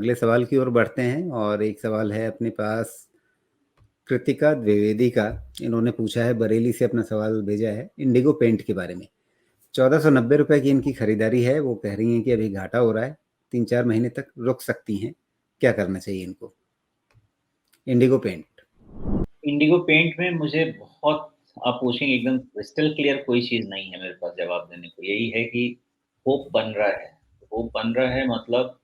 अगले सवाल की ओर बढ़ते हैं और एक सवाल है अपने पास कृतिका द्विवेदी का। इन्होंने पूछा है, बरेली से अपना सवाल भेजा है इंडिगो पेंट के बारे में। 1490 रुपये की इनकी खरीदारी है। वो कह रही हैं कि अभी घाटा हो रहा है, 3-4 महीने तक रुक सकती हैं। क्या करना चाहिए इनको? Indigo paint. इंडिगो पेंट में मुझे बहुत, आप पूछेंगे एकदम क्रिस्टल क्लियर कोई चीज़ नहीं है मेरे पास जवाब देने को। यही है कि होप बन रहा है। होप बन रहा है मतलब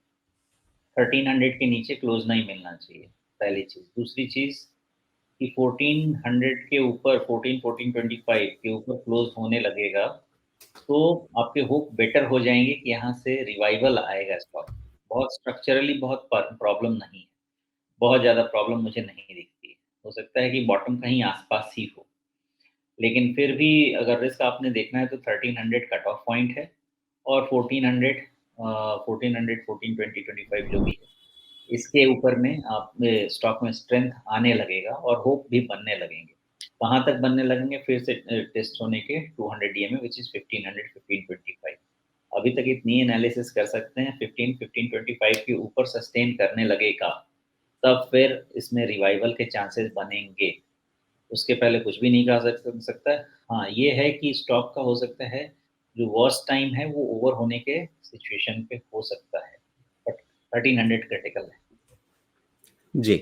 1300 के नीचे क्लोज नहीं मिलना चाहिए, पहली चीज़। दूसरी चीज़ कि 1400 के ऊपर, 1425 के ऊपर क्लोज होने लगेगा तो आपके होप बेटर हो जाएंगे कि यहाँ से रिवाइवल आएगा स्टॉक। बहुत स्ट्रक्चरली बहुत प्रॉब्लम नहीं है, बहुत ज़्यादा प्रॉब्लम मुझे नहीं दिखती है। हो सकता है कि बॉटम कहीं आसपास ही हो, लेकिन फिर भी अगर रिस्क आपने देखना है तो 1300 कट ऑफ पॉइंट है, और 1400, 1400, 1420, 25 जो भी है, इसके ऊपर में आप में स्टॉक में स्ट्रेंथ आने लगेगा और होप भी बनने लगेंगे। कहाँ तक बनने लगेंगे? फिर से टेस्ट होने के 200 डीएमए विच इज़ 1500, 1525। अभी तक इतनी एनालिसिस कर सकते हैं, 15, 1525 के ऊपर सस्टेन करने लगेगा तब फिर इसमें रिवाइवल के चांसेस बनेंगे। उसके पहले कुछ भी नहीं कहा सकता। हाँ, ये है कि स्टॉक का हो सकता है जो वर्स्ट टाइम है वो ओवर होने के सिचुएशन पे हो सकता है, बट 1300 क्रिटिकल है। जी।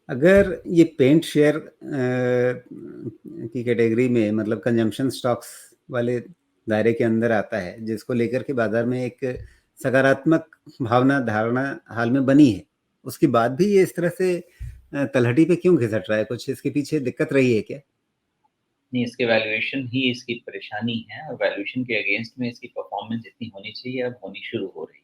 अगर ये पेंट शेयर की कैटेगरी में, मतलब कंजम्पशन स्टॉक्स वाले दायरे के अंदर आता है, जिसको लेकर के बाजार में एक सकारात्मक भावना धारणा हाल में बनी है, उसके बाद भी ये इस तरह से तलहटी पे क्यों घिसट रहा है? कुछ इसके पीछे दिक्कत रही है क्या? नहीं, इसके वैल्यूएशन ही इसकी परेशानी है, और वैल्यूएशन के अगेंस्ट में इसकी परफॉर्मेंस जितनी होनी चाहिए अब होनी शुरू हो रही है।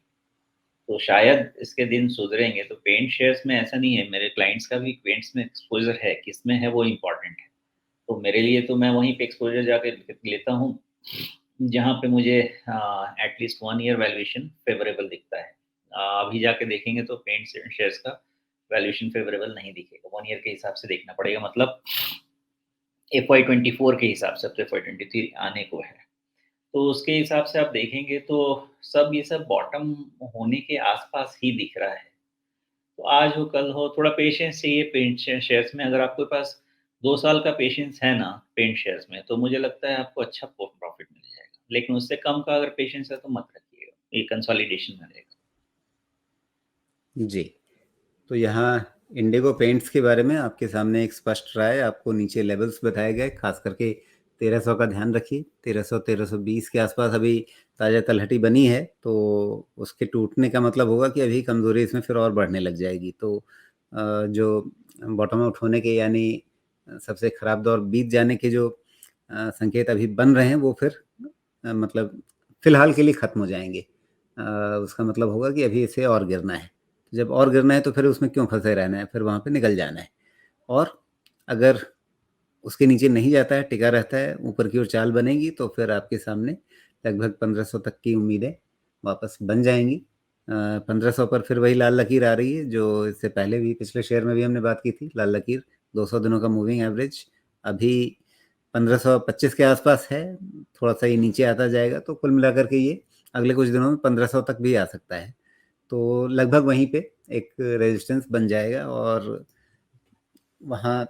तो शायद इसके दिन सुधरेंगे। तो पेंट शेयर्स में ऐसा नहीं है, मेरे क्लाइंट्स का भी पेंट्स में एक्सपोज़र है, किसमें है वो इम्पोर्टेंट है। तो मेरे लिए तो मैं वहीं पे एक्सपोज़र जाके लेता हूँ, जहाँ पे मुझे एटलीस्ट 1 ईयर वैल्यूएशन फ़ेवरेबल दिखता है। अभी जाके देखेंगे तो पेंट शेयर्स का वैल्यूएशन फ़ेवरेबल नहीं दिखेगा, 1 ईयर के हिसाब से देखना पड़ेगा, मतलब FY 24 के हिसाब से। अब तो FY 23 आने को है। तो उसके हिसाब से आप देखेंगे तो सब ये सब बॉटम होने के आस-पास ही दिख रहा है। तो आज हो कल हो, थोड़ा पेशेंस चाहिए पेंट शेयर्स में। अगर आपके पास 2 साल का पेशेंस है ना पेंट शेयर्स में, तो मुझे लगता है आपको अच्छा प्रॉफ़िट मिल जाएगा। लेकिन उससे कम का अगर पेशेंस है तो मत रखिएगा, ये कंसोलिडेशन में रहेगा। जी। तो यहाँ इंडिगो पेंट्स के बारे में आपके सामने एक स्पष्ट राय, आपको नीचे लेवल्स बताए गए, खास करके 1300 का ध्यान रखिए। 1300 1320 के आसपास अभी ताज़ा तलहटी बनी है, तो उसके टूटने का मतलब होगा कि अभी कमज़ोरी इसमें फिर और बढ़ने लग जाएगी। तो जो बॉटम आउट होने के, यानी सबसे ख़राब दौर बीत जाने के जो संकेत अभी बन रहे हैं, वो फिर मतलब फ़िलहाल के लिए ख़त्म हो जाएंगे। उसका मतलब होगा कि अभी इसे और गिरना है। जब और गिरना है तो फिर उसमें क्यों फंसे रहना है, फिर वहाँ पे निकल जाना है। और अगर उसके नीचे नहीं जाता है, टिका रहता है, ऊपर की ओर चाल बनेगी, तो फिर आपके सामने लगभग 1500 तक की उम्मीदें वापस बन जाएंगी। 1500 पर फिर वही लाल लकीर आ रही है, जो इससे पहले भी पिछले शेयर में भी हमने बात की थी। लाल लकीर 200 दिनों का मूविंग एवरेज अभी 1525 के आसपास है। थोड़ा सा ये नीचे आता जाएगा तो कुल मिलाकर के ये अगले कुछ दिनों में 1500 तक भी आ सकता है। तो लगभग वहीं पे एक रेजिस्टेंस बन जाएगा, और वहाँ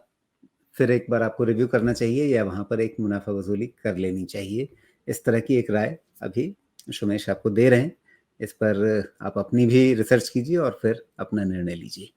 फिर एक बार आपको रिव्यू करना चाहिए, या वहाँ पर एक मुनाफा वसूली कर लेनी चाहिए। इस तरह की एक राय अभी सुमेश आपको दे रहे हैं। इस पर आप अपनी भी रिसर्च कीजिए और फिर अपना निर्णय लीजिए।